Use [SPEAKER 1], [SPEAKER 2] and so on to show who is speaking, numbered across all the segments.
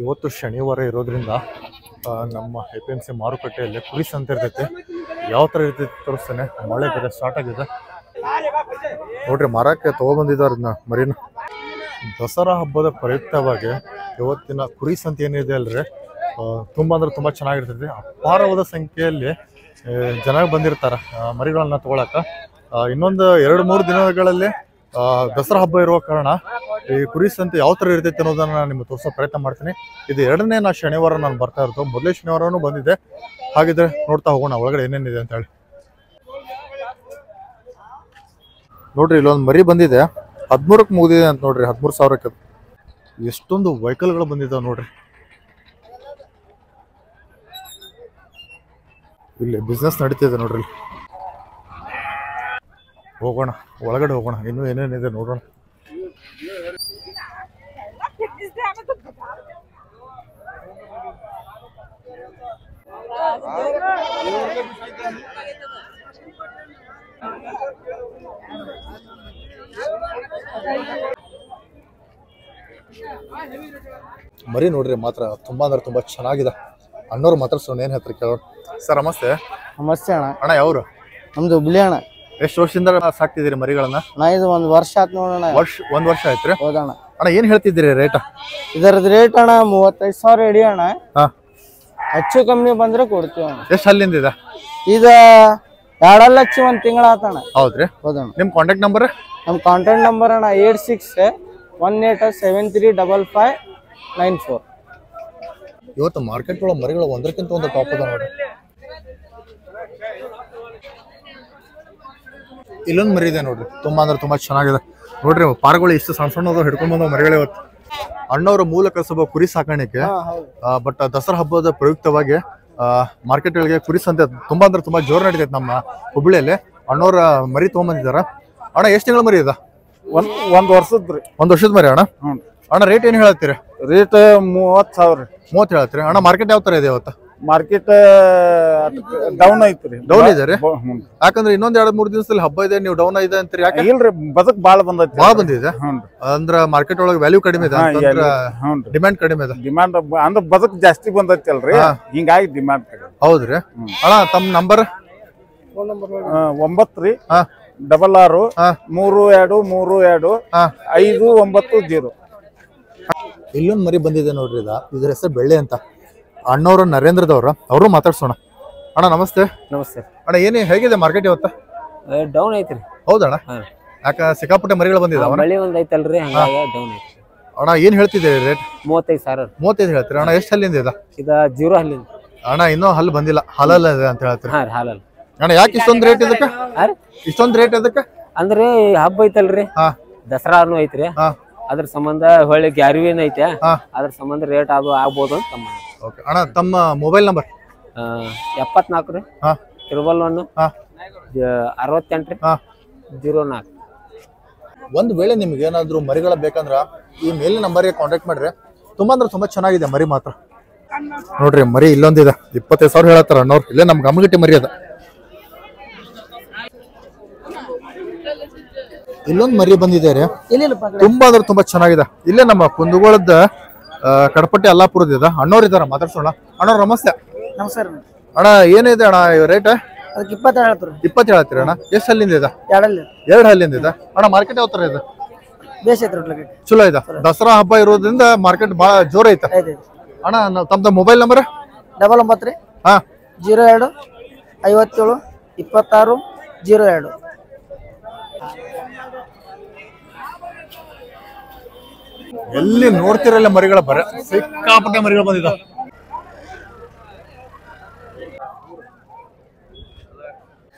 [SPEAKER 1] ಇವತ್ತು ಶನಿವಾರ ಇರೋದ್ರಿಂದ ನಮ್ಮ APMC ಮಾರುಕಟ್ಟೆಯಲ್ಲಿ ಕುರಿ ಸಂತೆ ಇರ್ತೈತೆ. ಯಾವ ಥರ ಇರ್ತೈತೆ ತೋರಿಸ್ತಾನೆ. ಮಳೆ ಬೇರೆ ಸ್ಟಾರ್ಟ್ ಆಗಿದೆ ನೋಡ್ರಿ. ಮಾರಕ್ಕೆ ತೊಗೊಬಂದಿದ್ದಾರೆ ಅದನ್ನ ಮರಿನ. ದಸರಾ ಹಬ್ಬದ ಪ್ರಯುಕ್ತವಾಗಿ ಇವತ್ತಿನ ಕುರಿ ಸಂತೆ ಏನಿದೆ ಅಲ್ರಿ, ತುಂಬ ಅಂದ್ರೆ ತುಂಬ ಚೆನ್ನಾಗಿರ್ತೈತಿ. ಅಪಾರವಾದ ಸಂಖ್ಯೆಯಲ್ಲಿ ಜನ ಬಂದಿರ್ತಾರೆ ಮರಿಗಳನ್ನ ತಗೊಳಕ. ಇನ್ನೊಂದು 2-3 ದಿನಗಳಲ್ಲಿ ದಸರಾ ಹಬ್ಬ ಇರುವ ಕಾರಣ ಈ ಕುರಿ ಸಂತೆ ಯಾವ ಥರ ಇರ್ತೈತೆ ಅನ್ನೋದನ್ನ ನಾನು ನಿಮ್ಗೆ ತೋರಿಸೋ ಪ್ರಯತ್ನ ಮಾಡ್ತೀನಿ. ಇದು 2ನೇ ಶನಿವಾರ ನಾನು ಬರ್ತಾ ಇರೋದು. ಮೊದಲೇ ಶನಿವಾರನೂ ಬಂದಿದೆ. ಹಾಗಿದ್ರೆ ನೋಡ್ತಾ ಹೋಗೋಣ ಒಳಗಡೆ ಏನೇನಿದೆ ಅಂತ ಹೇಳಿ. ನೋಡ್ರಿ, ಇಲ್ಲೊಂದು ಮರಿ ಬಂದಿದೆ. 13ಕ್ಕೆ ಮುಗಿದಿದೆ ಅಂತ ನೋಡ್ರಿ. 13,000ಕ್ಕೆ. ಎಷ್ಟೊಂದು ವೆಹಿಕಲ್ಗಳು ಬಂದಿದ್ದಾವೆ ನೋಡ್ರಿ. ಇಲ್ಲಿ ಬಿಸ್ನೆಸ್ ನಡೀತಿದೆ ನೋಡ್ರಿ. ಹೋಗೋಣ ಒಳಗಡೆ ಹೋಗೋಣ, ಇನ್ನೂ ಏನೇನಿದೆ ನೋಡೋಣ. ಮರಿ ನೋಡ್ರಿ ಮಾತ್ರ ತುಂಬಾ ಅಂದ್ರೆ ತುಂಬಾ ಚೆನ್ನಾಗಿದೆ. ಅಣ್ಣವ್ರು ಮಾತಾಡ್ಸೋಣ, ಏನ್ ಹೇಳ್ತಾರೆ ಕೇಳೋಣ. ಸರ್ ನಮಸ್ತೆ.
[SPEAKER 2] ನಮಸ್ತೆ ಅಣ್ಣ.
[SPEAKER 1] ಅಣ್ಣ ಯಾವ್ರು?
[SPEAKER 2] ನಮ್ದು ಹುಬ್ಳಿ ಅಣ್ಣ.
[SPEAKER 1] ಎಷ್ಟು ವರ್ಷದಿಂದ ಸಾಕ್ತಿದ್ದೀರಿ ಮರಿಗಳನ್ನ?
[SPEAKER 2] ನಾ ಇದು 1 ವರ್ಷ ಆತ್ ನೋಡೋಣ.
[SPEAKER 1] ಒಂದ್ ವರ್ಷ ಆಯ್ತ್ರಿ?
[SPEAKER 2] ಹೌದಣ್ಣ.
[SPEAKER 1] ಅಣ್ಣ ಏನ್ ಹೇಳ್ತಿದ್ದೀರಿ ರೇಟ್?
[SPEAKER 2] ಇದರದ್ ರೇಟ್ ಅಣ್ಣ 35,000 ಇಡಿ ಅಣ್ಣ. ಹೆಚ್ಚು ಕಮ್ಮಿ ಬಂದ್ರೆ ಕೊಡ್ತೀವಿ ಅಣ್ಣ.
[SPEAKER 1] ಎಷ್ಟು ಅಲ್ಲಿಂದ ಇದೆ?
[SPEAKER 2] ಈಗ 2 ಲಕ್ಷ 1 ತಿಂಗಳ ಆತಣ್ಣ.
[SPEAKER 1] ಹೌದ್ರಿ?
[SPEAKER 2] ಹೌದಣ್ಣ.
[SPEAKER 1] ನಿಮ್ ಕಾಂಟ್ಯಾಕ್ಟ್ ನಂಬರ್?
[SPEAKER 2] ನಮ್ ಕಾಂಟ್ಯಾಕ್ಟ್ ನಂಬರ್ ಅಣ್ಣ 8618735594.
[SPEAKER 1] ಇವತ್ತು ಮಾರ್ಕೆಟ್ ಒಳಗೆ ಮರಿಗಳು ಒಂದಕ್ಕಿಂತ ಒಂದು ಟಾಪ್ ಅದ ನೋಡಿ. ಇಲ್ಲೊಂದು ಮರಿ ಇದೆ ನೋಡ್ರಿ, ತುಂಬಾ ಅಂದ್ರೆ ತುಂಬಾ ಚೆನ್ನಾಗಿದೆ ನೋಡ್ರಿ. ಪಾರ್ಗಳು ಇಷ್ಟು ಸಣ್ಣ ಸಣ್ಣದು ಹಿಡ್ಕೊಂಡ್ ಬಂದ ಮರಿಗಳು ಇವತ್ತು. ಅಣ್ಣವ್ರ ಮೂಲ ಕಸಬ ಕುರಿ ಸಾಕಾಣಿಕೆ. ಬಟ್ ದಸರಾ ಹಬ್ಬದ ಪ್ರಯುಕ್ತವಾಗಿ ಮಾರ್ಕೆಟ್ ಒಳಗೆ ಕುರಿ ಸಂತೆ ತುಂಬಾ ಅಂದ್ರೆ ತುಂಬಾ ಜೋರ್ ನಡೀತೈತೆ ನಮ್ಮ ಹುಬ್ಬಳ್ಳಿಯಲ್ಲಿ. ಅಣ್ಣವ್ರ ಮರಿ ತಗೊಂಬಂದಿದಾರ. ಅಣ್ಣ ಎಷ್ಟು ತಿಂಗಳ ಮರಿ ಇದೆ?
[SPEAKER 2] 1 ವರ್ಷದ್ರಿ.
[SPEAKER 1] 1 ವರ್ಷದ ಮರಿ ಅಣ್ಣ. ಅಣ್ಣ ರೇಟ್ ಏನ್ ಹೇಳ್ತೀರಿ?
[SPEAKER 2] ರೇಟ್ 30,000.
[SPEAKER 1] 30 ಹೇಳ್ತೀರಿ ಅಣ್ಣ. ಮಾರ್ಕೆಟ್ ಯಾವ ತರ ಇದೆ ಇವತ್ತು?
[SPEAKER 2] ಮಾರ್ಕೆಟ್ ಡೌನ್ ಐತ್ರಿ.
[SPEAKER 1] ಡೌನ್ ಇದೆ ರೀ? ಯಾಕಂದ್ರೆ ಇನ್ನೊಂದ್ 2-3 ದಿವಸದಲ್ಲಿ ಹಬ್ಬ ಇದೆ, ನೀವು ಡೌನ್ ಇದೆ ಅಂತೀರಿ. ಯಾಕೆ?
[SPEAKER 2] ಇಲ್ರಿ, ಬದಕ್ ಬಾಳ ಬಂದೈತಿ.
[SPEAKER 1] ಬಾಳ ಬಂದಿದೆ ಅಂದ್ರ ಮಾರ್ಕೆಟ್ ಒಳಗೆ ವ್ಯಾಲ್ಯೂ ಕಡಿಮೆ ಇದೆ, ಡಿಮ್ಯಾಂಡ್ ಕಡಿಮೆ ಇದೆ.
[SPEAKER 2] ಡಿಮ್ಯಾಂಡ್ ಅಂದ್ರೆ ಬದಕ್ ಜಾಸ್ತಿ ಬಂದೈತಿ ಅಲ್ರಿ, ಹಿಂಗಾಗಿ ಡಿಮ್ಯಾಂಡ್ ಕಡಿಮೆ.
[SPEAKER 1] ಹೌದ್ರಿ ಅಣ್ಣ. ತಮ್ಮ ನಂಬರ್?
[SPEAKER 2] 9 ರೀ 6632325990.
[SPEAKER 1] ಇಲ್ಲೊಂದು ಮರಿ ಬಂದಿದೆ ನೋಡ್ರಿ. ಇದ್ರ ಹೆಸರು ಬೆಳ್ಳಿ ಅಂತ. ಅಣ್ಣವ್ರ ನರೇಂದ್ರದವ್ರ, ಅವರು ಮಾತಾಡ್ಸೋಣ. ಅಣ್ಣ ನಮಸ್ತೆ.
[SPEAKER 2] ನಮಸ್ತೆ
[SPEAKER 1] ಅಣ್ಣ. ಏನೇ ಹೇಗಿದೆ ಮಾರ್ಕೆಟ್ ಇವತ್ತ?
[SPEAKER 2] ಡೌನ್ ಐತ್ರಿ.
[SPEAKER 1] ಹೌದಣ್ಣ? ಯಾಕ ಸಿಕ್ಕಾಪಟ್ಟೆ ಮರಿಗಳು ಬಂದಿದಾವ?
[SPEAKER 2] ಮಳಿ ಒಂದ್ ಐತಲ್ರಿ, ಹಂಗಾಗಿ ಡೌನ್ ಐತಿ.
[SPEAKER 1] ಅಣ್ಣ ಏನ್ ಹೇಳ್ತಿದ್ದೀರಿ ರೇಟ್?
[SPEAKER 2] 35,000.
[SPEAKER 1] 35 ಹೇಳ್ತೀರಿ ಅಣ್ಣ. ಎಷ್ಟು ಹಲ್ಲಿಂದ ಇದೆ?
[SPEAKER 2] ಇದ 0 ಹಲ್ಲಿಂದ
[SPEAKER 1] ಅಣ್ಣ. ಇನ್ನೂ ಹಲ್ಲು ಬಂದಿಲ್ಲ, ಹಲಲ್ಲ ಇದೆ ಅಂತ ಹೇಳ್ತೀರಿ.
[SPEAKER 2] ಹಾಲಲ್
[SPEAKER 1] ಅಣ್ಣ. ಯಾಕೆ ಇಷ್ಟೊಂದು ರೇಟ್ ಇದಕ್ಕೆ? ಇಷ್ಟೊಂದು ರೇಟ್ ಇದಕ್ಕೆ
[SPEAKER 2] ಅಂದ್ರೆ ಹಬ್ಬ ಐತಲ್ರಿ, ದಸರಾನು ಐತ್ರಿ. ಅದ್ರ ಸಂಬಂಧ ಹೊಳ್ಳಿ ಗ್ಯಾರಿವೇನ್ ಐತೆ, ಅದ್ರ ಸಂಬಂಧ ರೇಟ್ ಅದು ಆಗ್ಬೋದು ಅಂತ ತಮ್ಮ.
[SPEAKER 1] ಅಣ್ಣ ತಮ್ಮ ಮೊಬೈಲ್ ನಂಬರ್?
[SPEAKER 2] 74 ರೀ 111 68 ರೀ 04.
[SPEAKER 1] ಒಂದು ವೇಳೆ ನಿಮ್ಗೆ ಏನಾದ್ರು ಮರಿಗಳ ಬೇಕಂದ್ರ ಈ ಮೇಲಿನ ನಂಬರ್ಗೆ ಕಾಂಟ್ಯಾಕ್ಟ್ ಮಾಡ್ರಿ. ತುಂಬಾ ಅಂದ್ರೆ ತುಂಬಾ ಚೆನ್ನಾಗಿದೆ ಮರಿ ಮಾತ್ರ ನೋಡ್ರಿ. ಮರಿ ಇಲ್ಲೊಂದಿದೆ, 25,000 ಹೇಳತ್ತಾರ ಅಣ್ಣವ್ರು. ಇಲ್ಲೇ ನಮ್ ಗಮಗಟ್ಟಿ ಮರಿ ಅದ. ಇಲ್ಲೊಂದು ಮರಿ ಬಂದಿದೆ ರೀ, ತುಂಬಾ ಅಂದ್ರೆ ತುಂಬಾ ಚೆನ್ನಾಗಿದೆ. ಇಲ್ಲೇ ನಮ್ಮ ಕುಂದಗೋಳದ ಕಡಪಟ್ಟಿ ಅಲ್ಲಾಪುರದ ಇದೆ. ಅಣ್ಣವ್ರು ಇದಾರ, ಮಾತಾಡ್ಸೋಣ. ಅಣ್ಣವ್ರು ನಮಸ್ತೆ.
[SPEAKER 2] ನಮಸ್ಕಾರ
[SPEAKER 1] ಅಣ್ಣ. ಏನಿದೆ ಅಣ್ಣ ರೇಟ್?
[SPEAKER 2] 20 ಹೇಳ್ತೀರಿ.
[SPEAKER 1] 20 ಹೇಳ್ತೀರಿ ಅಣ್ಣ. ಎಷ್ಟು ಹಲ್ಲಿಂದ ಇದೆ?
[SPEAKER 2] 2
[SPEAKER 1] ಹಲ್ಲಿಂದ ಇದೆ ಅಣ್ಣ. ಮಾರ್ಕೆಟ್ ಯಾವ ತರ ಇದೆ? ಚಲೋ ಇದೆ. ದಸರಾ ಹಬ್ಬ ಇರೋದ್ರಿಂದ ಮಾರ್ಕೆಟ್ ಬಹಳ ಜೋರ ಐತೆ ಅಣ್ಣ. ತಮ್ದ ಮೊಬೈಲ್ ನಂಬರ್?
[SPEAKER 2] 99 ರೀ 02 57 26 02.
[SPEAKER 1] ಎಲ್ಲಿ ನೋಡ್ತಿರಲ್ಲ ಮರಿಗಳ ಬರ ಸಿಕ್ಕಾಪಟ್ಟೆ ಮರಿಗಳು ಬಂದಿದ.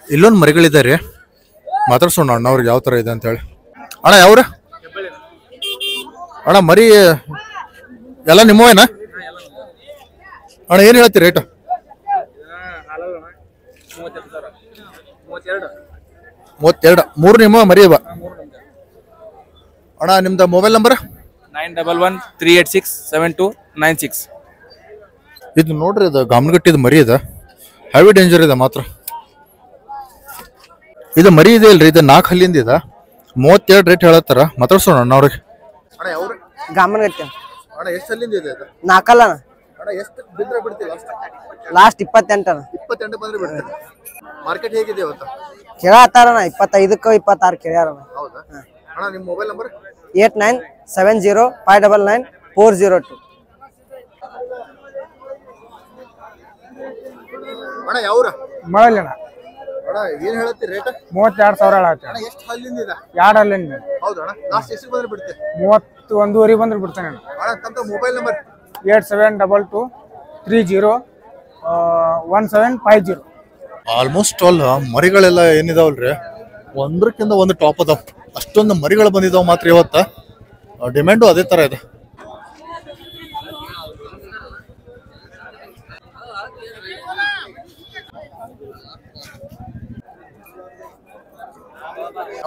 [SPEAKER 1] ಇಲ್ಲೊಂದು ಮರಿಗಳಿದ್ದಾರೆ, ಮಾತಾಡ್ಸೋಣ ಅಣ್ಣ ಅವ್ರಿಗೆ ಯಾವ ತರ ಇದೆ ಅಂತ ಹೇಳಿ. ಅಣ್ಣ ಯಾವ್ರ ಅಣ್ಣ? ಮರಿ ಎಲ್ಲ ನಿಮ್ಮವೇನ ಅಣ್ಣ? ಏನ್ ಹೇಳ್ತೀರಿ ರೇಟ್? 32. 3 ನಿಮ್ಮ ಮರಿ ಅವ ಅಣ್ಣ. ನಿಮ್ದ ಮೊಬೈಲ್ ನಂಬರ್?
[SPEAKER 3] 9113867296.
[SPEAKER 1] ಇದು ನೋಡ್ರಿ, ಇದು ಗಾಮನಗಟ್ಟಿದ ಮರಿ ಇದೆ, ಹೆವಿ ಡೇಂಜರ್ ಇದೆ ಮಾತ್ರ. ಇದು ಮರಿ ಇದೆ ಇಲ್ರಿ, ಇದು 4 ಹಲ್ಲಿಂದ ಇದೆ. 32 ರೇಟ್ ಹೇಳತ್ತಾರ. ಮಾತಾಡ್ಸೋಣ ಅಣ್ಣ ಅವ್ರಿಗೆ.
[SPEAKER 2] ಗಾಮನಗಟ್ಟಿ
[SPEAKER 1] ಅಣ್ಣ ಎಷ್ಟು ಅಲ್ಲಿಂದ ಇದೆ ಇದು?
[SPEAKER 3] ನಾಲ್ಕಲ್ಲ
[SPEAKER 1] ಅಣ್ಣ ಎಷ್ಟು ಬಿದ್ರೆ ಬಿಡ್ತೀವಿ
[SPEAKER 3] ಲಾಸ್ಟ್ 28
[SPEAKER 1] 28 ಬಂದ್ರೆ ಬಿಡ್ತೀವಿ. ಮಾರ್ಕೆಟ್ ಹೇಗಿದೆ ಇವತ್ತು?
[SPEAKER 3] ಕೇಳತ್ತಾರಣ 25ಕ್ಕೆ 26 ಕೇಳ್ಯಾರಣ.
[SPEAKER 1] ಹೌದಾ ಅಣ್ಣ ನಿಮ್ಮ ಮೊಬೈಲ್ ನಂಬರ್
[SPEAKER 3] 8970599402.
[SPEAKER 1] ಅಣ್ಣ ಯಾವ್ರ
[SPEAKER 4] ಮಳಲಿನ
[SPEAKER 1] ಅಣ್ಣ ಏನ್ ಹೇಳತ್ತಿ ರೇಟ್?
[SPEAKER 4] 32,000 ಹೇಳತ್ತೆ.
[SPEAKER 1] ಅಣ್ಣ ಎಷ್ಟು ಹಲ್ಲಿಂದ ಇದೆ?
[SPEAKER 4] 2 ಅಲ್ಲಿಂದ.
[SPEAKER 1] ಹೌದಾ ಅಣ್ಣ ಲಾಸ್ಟ್ ಎಷ್ಟು ಬಂದ್ರೆ ಬಿಡ್ತೀವಿ?
[SPEAKER 4] 31 ಬಂದ್ರೆ ಬಿಡ್ತಾನೆ ಅಣ್ಣ.
[SPEAKER 1] ಅಣ್ಣ ತಮ್ಮ ಮೊಬೈಲ್ ನಂಬರ್
[SPEAKER 4] 8722301750.
[SPEAKER 1] ಆಲ್ಮೋಸ್ಟ್ ಆಲ್ ಮರಿಗಳೆಲ್ಲ ಏನಿದಾವಲ್ರಿ ಒಂದ್ರಕ್ಕಿಂತ ಒಂದು ಟಾಪ್ ಅದಾವ. ಅಷ್ಟೊಂದು ಮರಿಗಳು ಬಂದಿದಾವ ಮಾತ್ರ ಇವತ್ತ. ಡಿಮ್ಯಾಂಡು ಅದೇ ತರ ಇದೆ.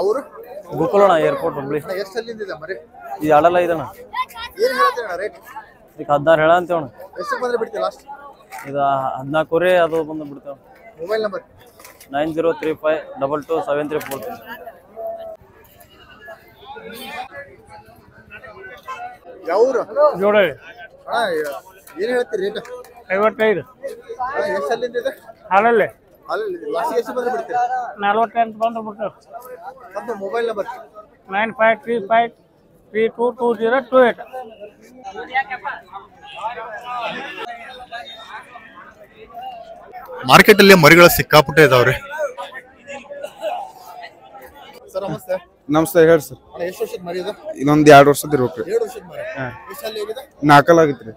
[SPEAKER 1] ಅವರು
[SPEAKER 5] ಗೋಕುಲಣ್ಣ ಏರ್ಪೋರ್ಟ್ ಹುಬ್ಳಿ.
[SPEAKER 1] ಎಷ್ಟು ಅಲ್ಲಿಂದ ಮರಿ?
[SPEAKER 5] ಇದು ಆಡಲ್ಲ ಇದಣ್ಣ.
[SPEAKER 1] ಏನ್ ಹೇಳ್ತೀರ ರೇಟ್?
[SPEAKER 5] ಈಗ 16 ಹೇಳ ಅಂತೇವಣ್ಣ.
[SPEAKER 1] ಎಷ್ಟು ಬಂದ್ರೆ ಬಿಡ್ತೀವಿ ಲಾಸ್ಟ್?
[SPEAKER 5] ಇದು 14 ಅದು ಬಂದು ಬಿಡ್ತೇವೆ.
[SPEAKER 1] Mobile number
[SPEAKER 5] 9035227343.
[SPEAKER 1] ಯಾವ್ರು?
[SPEAKER 4] ಜೋಡಳಿ
[SPEAKER 1] ಅಣ್ಣ ಏನ್ ಹೇಳ್ತೀರಿ ರೇಟ್?
[SPEAKER 4] 55.
[SPEAKER 1] ಅಣ್ಣ ಎಷ್ಟು ಅಲ್ಲಿಂದ ಇದೆ?
[SPEAKER 4] ಹಾಲಲ್ಲಿ
[SPEAKER 1] ಅಲ್ಲಿ ಲಾಸ್ಟ್ ಎಷ್ಟು ಬಂದ್ರೆ ಬಿಡ್ತೀವಿ?
[SPEAKER 4] 48 ಬಂದ್ರೆ ಬಿಡ್ತೇವೆ.
[SPEAKER 1] ತಮ್ಮ ಮೊಬೈಲ್ ನಂಬರ್
[SPEAKER 4] 9535322028.
[SPEAKER 1] ಮಾರ್ಕೆಟ್ ಅಲ್ಲಿ ಮರಿಗಳು ಸಿಕ್ಕಾಪಟ್ಟೆ ಇದಾವ್ರಿ. ಸರ್ ನಮಸ್ತೆ.
[SPEAKER 6] ನಮಸ್ತೆ ಹೇಳಿ ಸರ್.
[SPEAKER 1] ಅಣ್ಣ ಎಷ್ಟು ವರ್ಷದ ಮರಿ ಇದೆ?
[SPEAKER 6] ಇನ್ನೊಂದು 2 ವರ್ಷದ ಇರ್ಬೇಕ್ರಿ.
[SPEAKER 1] 2 ವರ್ಷದ ಮರಿ. ಎಷ್ಟು ಅಲ್ಲಿ ಆಗಿದೆ?
[SPEAKER 6] 4 ಆಗಿತ್ರಿ.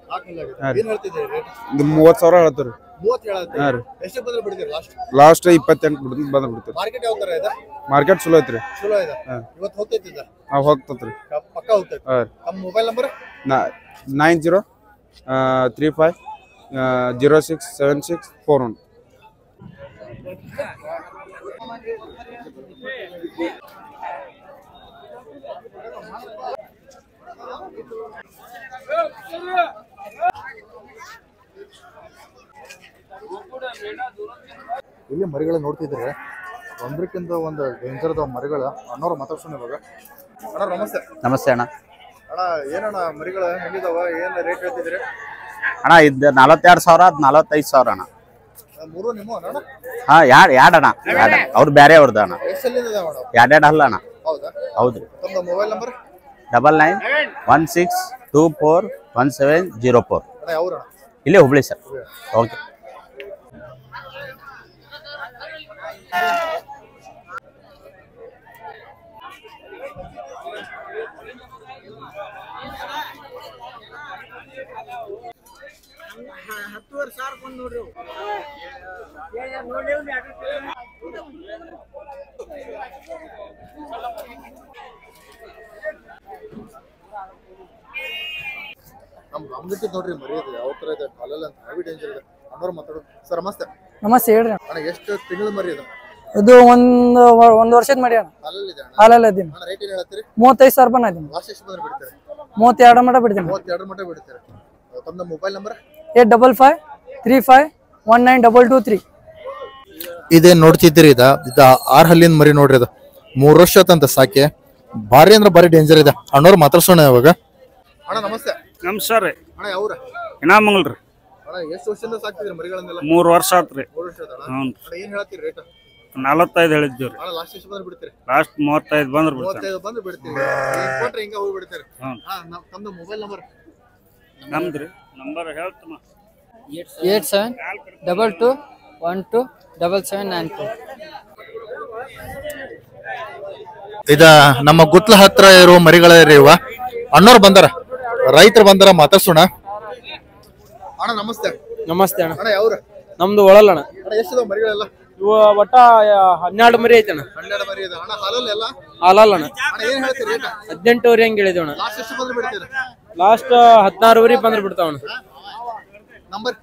[SPEAKER 1] ಏನ್ ಹೇಳ್ತಿದ್ದೀರಿ ರೇಟ್?
[SPEAKER 6] ಇದು 30,000 ಹೇಳ್ತಾರ.
[SPEAKER 1] 30 ಹೇಳತ್ತೀರಿ?
[SPEAKER 6] ಹಾ ರೀ.
[SPEAKER 1] ಎಷ್ಟು ಬಂದ್ರೆ ಬಿಡ್ತೀರಿ ಲಾಸ್ಟ್?
[SPEAKER 6] ಲಾಸ್ಟ್ 28 ಬಂದ್ರೆ ಬಿಡ್ತೀರಿ.
[SPEAKER 1] ಮಾರ್ಕೆಟ್ ಯಾವ ತರ ಇದೆ?
[SPEAKER 6] ಮಾರ್ಕೆಟ್ ಚಲೋ ಐತ್ರಿ.
[SPEAKER 1] ಚಲೋ ಇದೆ. ಇವತ್ತು ಹೋಗ್ತೈತಿ ಇದು?
[SPEAKER 6] ಹೋಗ್ತತ್ರಿ.
[SPEAKER 1] ಪಕ್ಕ ಹೋಗ್ತೈತಿ. ನಮ್ಮ ಮೊಬೈಲ್ ನಂಬರ್
[SPEAKER 6] 9035067641.
[SPEAKER 1] ಇಲ್ಲಿ ಮರಿಗಳು ನೋಡ್ತಿದ್ರೆ ಒಂದ್ರಕ್ಕಿಂತ ಒಂದು ಡೇಂಜರ್ ಅದಾವ ಮರಿಗಳು. ಅಣ್ಣವ್ರು ಮಾತಾಡ್ಸೋಣ ಇವಾಗ. ಅಣ್ಣ ನಮಸ್ತೆ.
[SPEAKER 7] ನಮಸ್ತೆ ಅಣ್ಣ.
[SPEAKER 1] ಅಣ್ಣ ಏನಣ್ಣ ಮರಿಗಳು ಹೆಂಗಿದಾವ? ಏನ್ ರೇಟ್ ಹೇಳ್ತಿದ್ರಿ?
[SPEAKER 7] ಅಣ್ಣ ಇದು 42,000 ಅದು 45,000 ಅಣ್ಣ.
[SPEAKER 1] ಮೂರು ನಿಮ್ಮ ಅಣ್ಣ?
[SPEAKER 7] ಹಾ ಎರಡು ಅಣ್ಣ. ಅವ್ರು ಬೇರೆ ಅವ್ರದ್ದು ಅಣ್ಣ.
[SPEAKER 1] ಎಷ್ಟಲ್ಲಿಂದ ಅದಾವ ಅಣ್ಣ?
[SPEAKER 7] ಎರಡು ಅಲ್ಲ ಅಣ್ಣ.
[SPEAKER 1] ಹೌದಾ?
[SPEAKER 7] ಹೌದ್ರಿ.
[SPEAKER 1] ತಮ್ಮ ಮೊಬೈಲ್ ನಂಬರ್
[SPEAKER 7] 9916241704.
[SPEAKER 1] ಅಣ್ಣ ಯಾವ್ರಣ್ಣ?
[SPEAKER 7] ಇಲ್ಲೇ ಹುಬ್ಳಿ ಸರ್. ಓಕೆ.
[SPEAKER 1] ನಮ್ಗೆ ನೋಡ್ರಿ ಮರಿ ಇದೆ ಯಾವ ತರ ಇದೆ ಕಾಲಲ್ಲಿ ಅಂತ ಹೆವಿ ಡೇಂಜರ್ ಇದೆ. ಅಣ್ಣವ್ರು ಮಾತಾಡೋದು. ಸರ್ ನಮಸ್ತೆ.
[SPEAKER 3] ನಮಸ್ತೆ ಹೇಳ್ರಿ.
[SPEAKER 1] ಅಣ್ಣ ಎಷ್ಟು ತಿಂಗಳ ಮರಿ ಇದೆ?
[SPEAKER 3] ಇದು ಒಂದು ವರ್ಷದ ಮಾಡಿ ಅಣ್ಣ.
[SPEAKER 1] ಹಾಲಲ್ಲಿ ಇದೆ ಅಣ್ಣ?
[SPEAKER 3] ಹಾಲಲ್ಲಿ ಅದೀನಿ.
[SPEAKER 1] ಅಣ್ಣ ರೇಟ್ ಏನ್ ಹೇಳ್ತೀರಿ?
[SPEAKER 3] 35,000 ರೂಪಾಯಿ ಅದೀನಿ.
[SPEAKER 1] ಲಾಸ್ಟ್ ಎಷ್ಟು ಬಂದ್ರೆ ಬಿಡ್ತೀರಿ?
[SPEAKER 3] 32 ಮಟ ಬಿಡ್ತೀನಿ.
[SPEAKER 1] 32 ಮಟ್ಟ ಬಿಡ್ತೀರಿ. ತಮ್ಮ ಮೊಬೈಲ್ ನಂಬರ್
[SPEAKER 3] 8553519223.
[SPEAKER 1] ಇದೇನ್ ನೋಡ್ತಿದ್ದೀರಿ ಇದ 6 ಹಲ್ಲಿನ ಮರಿ ನೋಡ್ರಿ. ಅದು 3 ವರ್ಷ ಆತಂತ ಸಾಕೆ. ಭಾರಿ ಅಂದ್ರೆ ಭಾರಿ ಡೇಂಜರ್ ಇದೆ. ಅಣ್ಣವ್ರು ಮಾತಾಡ್ಸೋಣ ಇವಾಗ. ಅಣ್ಣ ನಮಸ್ತೆ.
[SPEAKER 4] ನಮಸ್ಕಾರ ರೀ.
[SPEAKER 1] ಅಣ್ಣ ಯಾವ್ರ?
[SPEAKER 4] ಇನಾಮಂಗಲ್ರಿ.
[SPEAKER 1] ಅಣ್ಣ ಎಷ್ಟು ವರ್ಷದಿಂದ ಸಾಕ್ತಿದ್ರಿ ಮರಿಗಳನ್ನೆಲ್ಲ?
[SPEAKER 4] 3 ವರ್ಷ ಆತ್ರಿ.
[SPEAKER 1] 3 ವರ್ಷ ಆಯ್ತಣ್ಣ?
[SPEAKER 4] ಹ್ಞೂ.
[SPEAKER 1] ಅಣ್ಣ ಏನ್ ಹೇಳ್ತೀರಿ ರೇಟ್?
[SPEAKER 4] 45 ಹೇಳಿದ್ದೀವ್ರಿ.
[SPEAKER 1] ಅಣ್ಣ ಲಾಸ್ಟ್ ಎಷ್ಟು ಬಂದ್ರೆ ಬಿಡ್ತೀರಿ?
[SPEAKER 4] ಲಾಸ್ಟ್ 35 ಬಂದ್ರೆ ಬಿಡ್ತಾರೆ.
[SPEAKER 1] 35 ಬಂದ್ರೆ ಬಿಡ್ತೀವಿ. ಕೊಟ್ರೆ ಹಿಂಗ ಹೋಗಿ ಬಿಡ್ತೀರಿ.
[SPEAKER 4] ಹ್ಞೂ.
[SPEAKER 1] ತಮ್ಮದು ಮೊಬೈಲ್ ನಂಬರ್?
[SPEAKER 4] ನಮ್ದ್ರಿ ನಂಬರ್ ಹೇಳ್ತಮ್ಮ.
[SPEAKER 3] 8722127794.
[SPEAKER 1] ಇದ ನಮ್ಮ ಗುತ್ಲ ಹತ್ರ ಇರುವ ಮರಿಗಳೇ ಇವ. ಅಣ್ಣವ್ರು ಬಂದಾರ, ರೈತರು ಬಂದಾರ, ಮಾತಾಡ್ಸೋಣ. ಅಣ್ಣ ನಮಸ್ತೆ.
[SPEAKER 3] ನಮಸ್ತೆ ಅಣ್ಣ.
[SPEAKER 1] ಅಣ್ಣ ಯಾವ್ರ?
[SPEAKER 3] ನಮ್ದು ಒಳಲ್ಲಣ್ಣ.
[SPEAKER 1] ಅಣ್ಣ ಎಷ್ಟಿದಾವ ಮರಿಗಳೆಲ್ಲ?
[SPEAKER 3] ಇವು ಒಟ್ಟ 12 ಮರಿ ಐತಣ್ಣ.
[SPEAKER 1] 12 ಮರಿ ಇದೆ. ಅಣ್ಣ ಹಾಲಲ್ಲಿ ಎಲ್ಲ?
[SPEAKER 3] ಹಾಲಲ್ಲಣ್ಣ.
[SPEAKER 1] ಅಣ್ಣ ಏನ್ ಹೇಳ್ತೀರಿ ರೇಟ್?
[SPEAKER 3] 18 ಹಂಗೆ ಹೇಳಿದೇವಣ್ಣ.
[SPEAKER 1] ಲಾಸ್ಟ್ ಎಷ್ಟು ಬಂದ್ರೆ ಬಿಡ್ತೀರಿ?
[SPEAKER 3] ಲಾಸ್ಟ್ 16 ಬಂದ್ರೆ ಬಿಡ್ತಾವಣ್ಣ.
[SPEAKER 1] ನಂಬರ್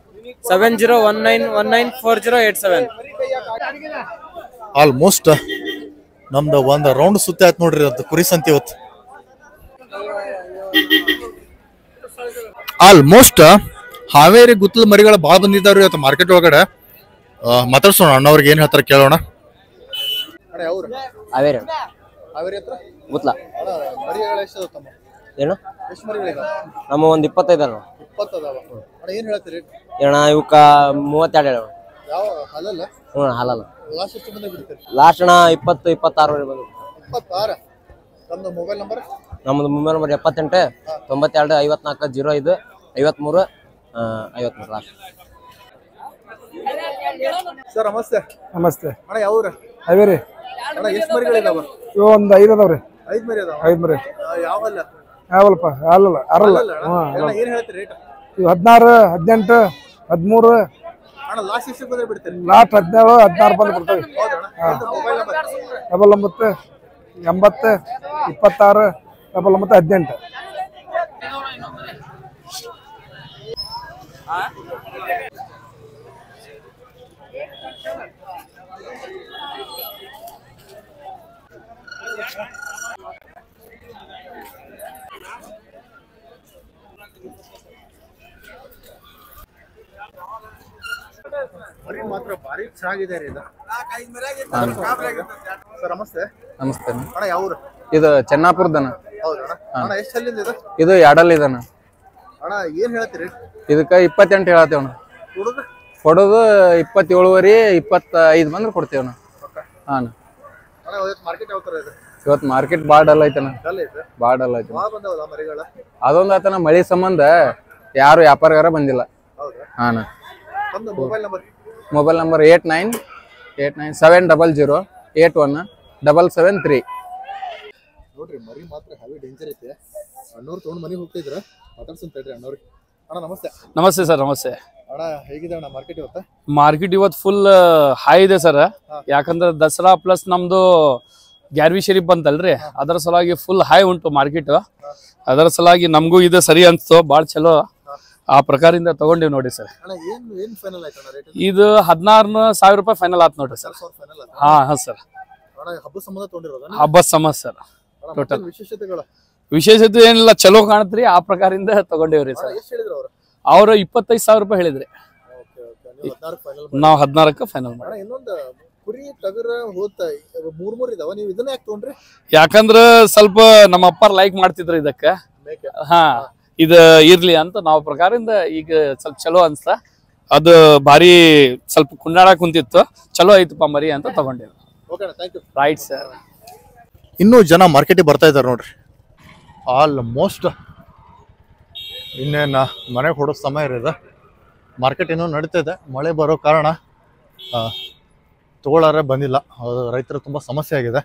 [SPEAKER 3] 7019194087.
[SPEAKER 1] ಆಲ್ಮೋಸ್ಟ್ ನಮ್ದು ಒಂದ್ ರೌಂಡ್ ಸುತ್ತ ಆಯ್ತು ನೋಡ್ರಿ. ಅದು ಕುರಿ ಸಂತಿ ಇವತ್ತು ಆಲ್ಮೋಸ್ಟ್ ಹಾವೇರಿ ಗುತ್ತಲ ಮರಿಗಳು ಭಾಳ ಬಂದಿದ್ದಾವ್ರಿ ಇವತ್ತು ಮಾರ್ಕೆಟ್ ಒಳಗಡೆ. ಮಾತಾಡ್ಸೋಣ ಅಣ್ಣವ್ರಿಗೆ ಏನ್ ಹೇಳ್ತಾರೆ ಕೇಳೋಣ.
[SPEAKER 2] ಹಾವೇರಿ
[SPEAKER 1] ಹಾವೇರಿ ಹತ್ರ
[SPEAKER 2] ಗುತ್ಲ
[SPEAKER 1] ಮರಿಗಳು ಎಷ್ಟು ತಮ್ಮ?
[SPEAKER 2] ಏನು
[SPEAKER 1] ಎಷ್ಟು ಮರಿಗಳಿದಾವ?
[SPEAKER 2] ನಮ್ಮ ಒಂದ್ 25 ಅಣ್ಣ.
[SPEAKER 1] 20 ಅದಾವ. ಅಣ್ಣ ಏನ್ ಹೇಳ್ತೀರಿ?
[SPEAKER 2] ಅಣ್ಣ ಇವಕ್ಕ 32 ಹೇಳ.
[SPEAKER 1] ಯಾವ ಹಾಲಲ್ಲ?
[SPEAKER 2] ಹಾಲಲ್ಲ.
[SPEAKER 1] ಲಾಸ್ಟ್ ಎಷ್ಟು ಬಂದ ಬಿಡ್ತೀರಿ?
[SPEAKER 2] ಲಾಸ್ಟ್ ಅಣ್ಣ 20 26 ಬಂದು.
[SPEAKER 1] 26. ತಮ್ಮ ಮೊಬೈಲ್ ನಂಬರ್?
[SPEAKER 2] ನಮ್ಮದು ಮೊಬೈಲ್ ನಂಬರ್ 78 92 54 05 53 53 ಲಾಸ್ಟ್.
[SPEAKER 1] ಸರ್ ನಮಸ್ತೆ.
[SPEAKER 8] ನಮಸ್ತೆ.
[SPEAKER 1] ಅಣ್ಣ ಯಾವ ಊರ?
[SPEAKER 8] ಹಾವೇರಿ.
[SPEAKER 1] ಅಣ್ಣ ಎಷ್ಟು ಮರಿಗಳಿದಾವ?
[SPEAKER 8] ಇವು ಒಂದು 5 ಅದಾವ್ರಿ.
[SPEAKER 1] 5 ಮರಿ ಅದಾವ.
[SPEAKER 8] 5 ಮರಿ.
[SPEAKER 1] ಯಾವಲ್ಲ?
[SPEAKER 8] ಯಾವಲ್ಪ ಅಲ್ಲಲ್ಲ ಅರಲ್ಲ.
[SPEAKER 1] ಅಣ್ಣ ಏನ್ ಹೇಳ್ತೀರಿ ರೇಟ್?
[SPEAKER 8] ಇವು 16 18 13.
[SPEAKER 1] ಅಣ್ಣ ಲಾಸ್ಟ್ ಎಷ್ಟು ಬಂದ್ರೆ ಬಿಡ್ತೀರಿ?
[SPEAKER 8] ಲಾಸ್ಟ್ 17 16 ಬಂದು ಬಿಡ್ತೇವೆ.
[SPEAKER 1] ಹೌದಣ್ಣ. Mobile number?
[SPEAKER 8] 99 80 26 99 18.
[SPEAKER 1] ಮರಿ ಮಾತ್ರ ಭಾರಿ ಚೆನ್ನಾಗಿದೆ ರೀ ಇದು. ಸರ್ ನಮಸ್ತೆ.
[SPEAKER 9] ನಮಸ್ತೆ.
[SPEAKER 1] ಅಣ್ಣ ಯಾವ ಊರು?
[SPEAKER 9] ಇದು ಚೆನ್ನಾಪುರದನ.
[SPEAKER 1] ಹೌದಣ್ಣ. ಅಣ್ಣ ಎಷ್ಟು ಅಲ್ಲಿಂದ ಇದು?
[SPEAKER 9] ಇದು ಎರಡಲ್ಲಿ ಇದನ.
[SPEAKER 1] ಅಣ್ಣ ಏನ್ ಹೇಳ್ತೀರಿ?
[SPEAKER 9] ಇದಕ್ಕೆ 28 ಹೇಳತ್ತೇವಣ.
[SPEAKER 1] ಕೊಡೋದು?
[SPEAKER 9] ಕೊಡೋದು 27 25 ಬಂದ್ರೆ ಕೊಡ್ತೇವಣ. ಹಾಂ
[SPEAKER 1] ಅಣ್ಣ ಇವತ್ತು ಮಾರ್ಕೆಟ್ ಯಾವ ಥರ ಇದೆ?
[SPEAKER 9] ಇವತ್ತು ಮಾರ್ಕೆಟ್ ಭಾಳ ಡಲ್ ಐತನ.
[SPEAKER 1] ಡಲ್ ಐತೆ.
[SPEAKER 9] ಭಾಳ ಡಲ್ ಐತೆ.
[SPEAKER 1] ಭಾಳ ಬಂದವಲ್ಲ ಮರಿಗಳ?
[SPEAKER 9] ಅದೊಂದು ಆತನ ಮಳಿ ಸಂಬಂಧ ಯಾರು ವ್ಯಾಪಾರಗಾರ ಬಂದಿಲ್ಲ.
[SPEAKER 1] ಹೌದಾ?
[SPEAKER 9] ಹಾಂ.
[SPEAKER 1] ಒಂದು ಮೊಬೈಲ್ ನಂಬರ್?
[SPEAKER 9] Mobile number 89 700 81 773.
[SPEAKER 1] ನೋಡ್ರಿ ಮರಿ ಮಾತ್ರ ಹೆವಿ ಡೇಂಜರ್ ಐತೆ. ಅಣ್ಣವ್ರು ತೊಗೊಂಡು ಮನೆಗೆ ಹೋಗ್ತಿದ್ರ ಮಾತಾಡ್ಸಂತ ಹೇಳ್ರಿ ಅಣ್ಣವ್ರಿಗೆ. ಅಣ್ಣ ನಮಸ್ತೆ.
[SPEAKER 5] ನಮಸ್ತೆ ಸರ್. ನಮಸ್ತೆ.
[SPEAKER 1] ಅಣ್ಣ ಹೇಗಿದೆ ಅಣ್ಣ ಮಾರ್ಕೆಟ್ ಇವತ್ತು?
[SPEAKER 5] ಮಾರ್ಕೆಟ್ ಇವತ್ತು ಫುಲ್ ಹೈ ಇದೆ ಸರ್. ಯಾಕಂದ್ರೆ ದಸರಾ ಪ್ಲಸ್ ನಮ್ದು ಗ್ಯಾರ್ವಿ ಶರೀಫ್ ಬಂತಲ್ರಿ, ಅದರ ಸಲುವಾಗಿ ಫುಲ್ ಹೈ ಉಂಟು ಮಾರ್ಕೆಟ್. ಅದರ ಸಲುವಾಗಿ ನಮಗೂ ಇದು ಸರಿ ಅನ್ಸ್ತು, ಭಾಳ ಚಲೋ. ಆ ಪ್ರಕಾರದಿಂದ ತಗೊಂಡಿವಿ ನೋಡಿ ಸರ್.
[SPEAKER 1] ಅಣ್ಣ ಏನು ಫೈನಲ್ ಆಯ್ತು ಅಣ್ಣ ರೇಟ್?
[SPEAKER 5] ಇದು 16,000 ರೂಪಾಯಿ ಫೈನಲ್ ಆಯ್ತು ನೋಡ್ರಿ ಸರ್.
[SPEAKER 1] ಫೈನಲ್ ಆಯ್ತು.
[SPEAKER 5] ಹಾಂ ಸರ್.
[SPEAKER 1] ಅಣ್ಣ ಹಬ್ಬ ಸಂಬಂಧ ತೊಗೊಂಡಿರೋದು?
[SPEAKER 5] ಹಬ್ಬದ ಸಮಸ್ಯೆ ಸರ್.
[SPEAKER 1] ಟೋಟಲ್ ವಿಶೇಷತೆಗಳು?
[SPEAKER 5] ವಿಶೇಷತೆ ಏನಿಲ್ಲ, ಚಲೋ ಕಾಣತ್ರಿ. ಆ ಪ್ರಕಾರದಿಂದ ತಗೊಂಡೇವ್ರಿ ಸರ್.
[SPEAKER 1] ಎಷ್ಟು ಹೇಳಿದ್ರು ಅವರು?
[SPEAKER 5] ಅವ್ರು 25,000 ರೂಪಾಯಿ ಹೇಳಿದ್ರಿ. ನಾವು 16ಕ್ಕೆ ಫೈನಲ್ ಮಾಡಿ.
[SPEAKER 1] ಇನ್ನೊಂದು ಕುರಿ ಟಗರ ಹೋತ 3 ಇದಾವ, ನೀವು ಇದನ್ನ ಯಾಕೆ ತಗೊಂಡ್ರಿ?
[SPEAKER 5] ಯಾಕಂದ್ರ ಸ್ವಲ್ಪ ನಮ್ಮ ಅಪ್ಪಾರ ಲೈಕ್ ಮಾಡ್ತಿದ್ರು ಇದಕ್ಕೆ. ಹಾ, ಇದು ಇರ್ಲಿ ಅಂತ ನಾವು ಪ್ರಕಾರದಿಂದ ಈಗ ಸ್ವಲ್ಪ ಚಲೋ ಅನ್ಸ್ತ. ಅದು ಭಾರಿ ಸ್ವಲ್ಪ ಕುಂಡಾಡ ಕುಂತಿತ್ತು, ಚಲೋ ಐತಪ್ಪ ಮರಿ ಅಂತ ತಗೊಂಡೇವಿ. Right sir.
[SPEAKER 1] ಇನ್ನೂ ಜನ ಮಾರ್ಕೆಟಿಗೆ ಬರ್ತಾ ಇದ್ದಾರೆ ನೋಡ್ರಿ. ಆಲ್ಮೋಸ್ಟ್ ಇನ್ನೇನು ಮನೆಗೆ ಹೊಡೋ ಸಮಯ ಇರೋದು. ಮಾರ್ಕೆಟ್ ಇನ್ನೂ ನಡೀತಿದೆ. ಮಳೆ ಬರೋ ಕಾರಣ ತಗೊಳ್ಳಾರೆ ಬಂದಿಲ್ಲ. ರೈತರು ತುಂಬ ಸಮಸ್ಯೆ ಆಗಿದೆ.